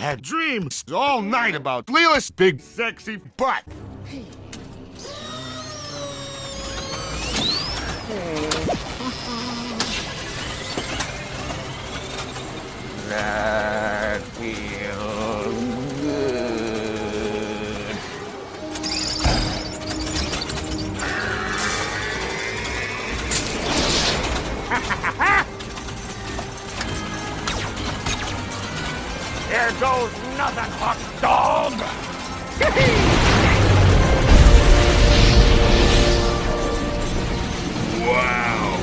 had dreams all night about Leela's big sexy butt. That feels good. Here goes nothing, hot dog! Wow!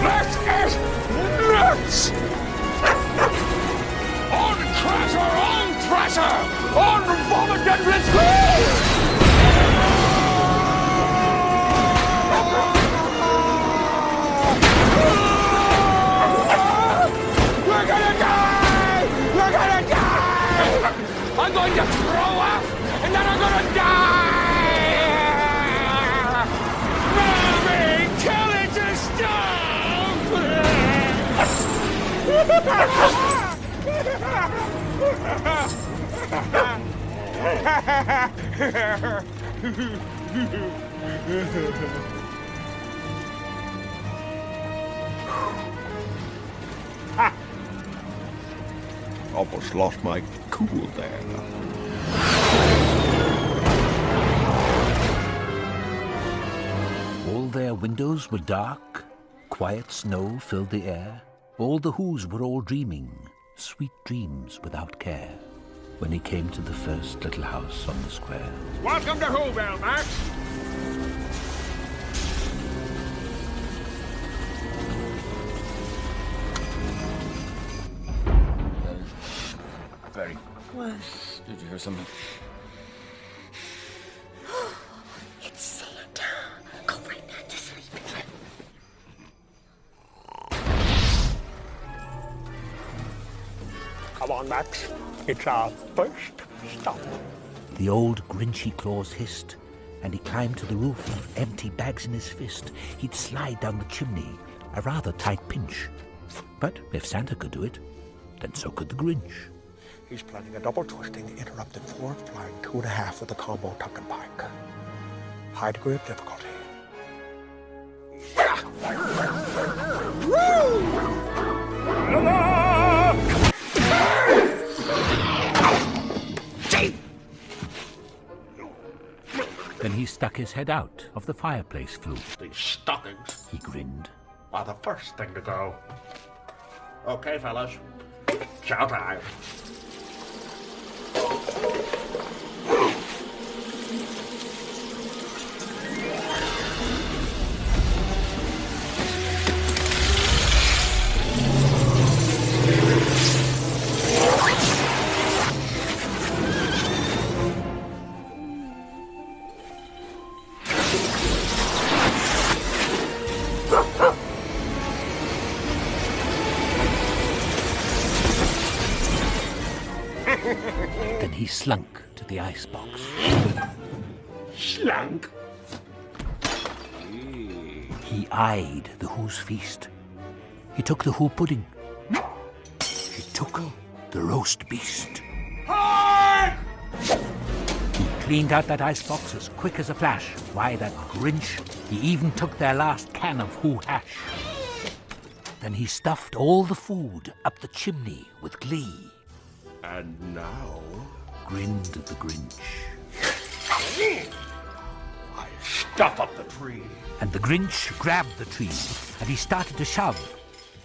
This is nuts! On treasure, on treasure! On vomit and disgrace! We're gonna die! We're gonna die! I'm going to throw up, and then I'm gonna die! Mommy, tell it to stop! Almost lost my cool there. All their windows were dark, quiet snow filled the air. All the Whos were all dreaming, sweet dreams without care, when he came to the first little house on the square. Welcome to Whoville, Max! Very. What? Did you hear something? It's Santa. Go right back to sleep. Come on, Max. It's our first stop. The old Grinchy claws hissed, and he climbed to the roof, empty bags in his fist. He'd slide down the chimney, a rather tight pinch. But if Santa could do it, then so could the Grinch. He's planning a double twisting, interrupted forward flying 2.5 with a combo tuck and pike. High degree of difficulty. Then he stuck his head out of the fireplace flue. These stockings He grinned. are the first thing to go. Okay, fellas. Chow time. Then he slunk to the icebox. Slunk. He eyed the Who's feast. He took the Who pudding. He took the roast beast. He cleaned out that icebox as quick as a flash. Why, that Grinch, he even took their last can of Who hash. Then he stuffed all the food up the chimney with glee. And now Grinned the Grinch. I stuff up the tree. And the Grinch grabbed the tree, and he started to shove,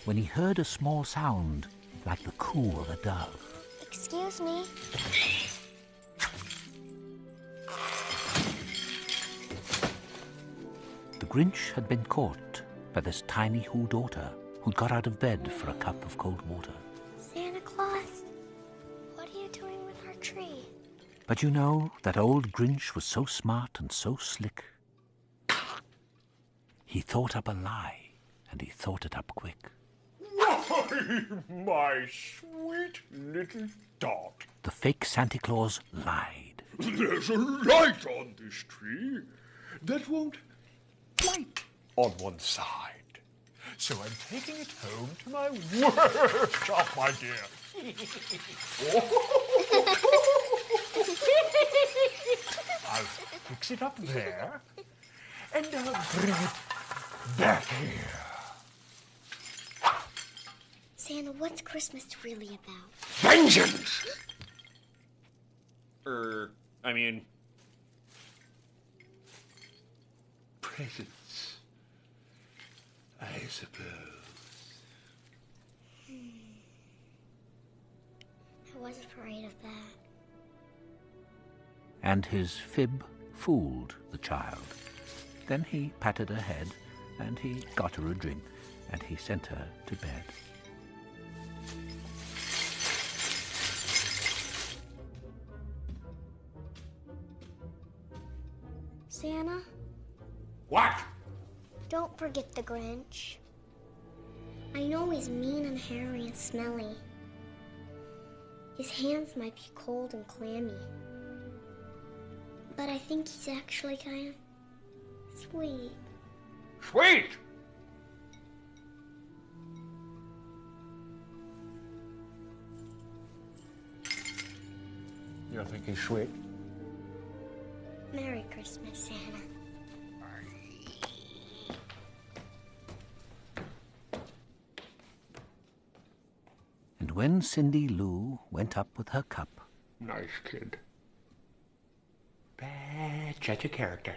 when he heard a small sound like the coo of a dove. Excuse me. The Grinch had been caught by this tiny Who daughter who'd got out of bed for a cup of cold water. Santa Claus, what are you doing with our tree? But you know, that old Grinch was so smart and so slick. He thought up a lie, and he thought it up quick. My sweet little dot. The fake Santa Claus lied. There's a light on this tree that won't light on one side. So I'm taking it home to my workshop, my dear. I'll fix it up there, and I'll bring it back here. Santa, what's Christmas really about? Vengeance! Presents, I suppose. I was afraid of that. And his fib fooled the child. Then he patted her head, and he got her a drink, and he sent her to bed. Santa, What? don't forget the Grinch. I know he's mean and hairy and smelly. His hands might be cold and clammy. But I think he's actually kind of sweet. Sweet! You don't think he's sweet? Merry Christmas, Santa. And when Cindy Lou went up with her cup, Nice kid. Bad judge of character.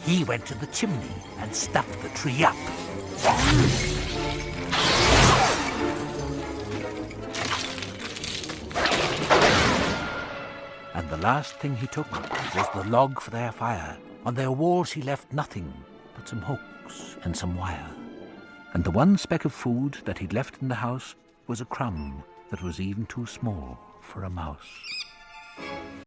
he went to the chimney and stuffed the tree up. And the last thing he took was the log for their fire. On their walls he left nothing but some hooks and some wire. And the one speck of food that he'd left in the house was a crumb that was even too small for a mouse.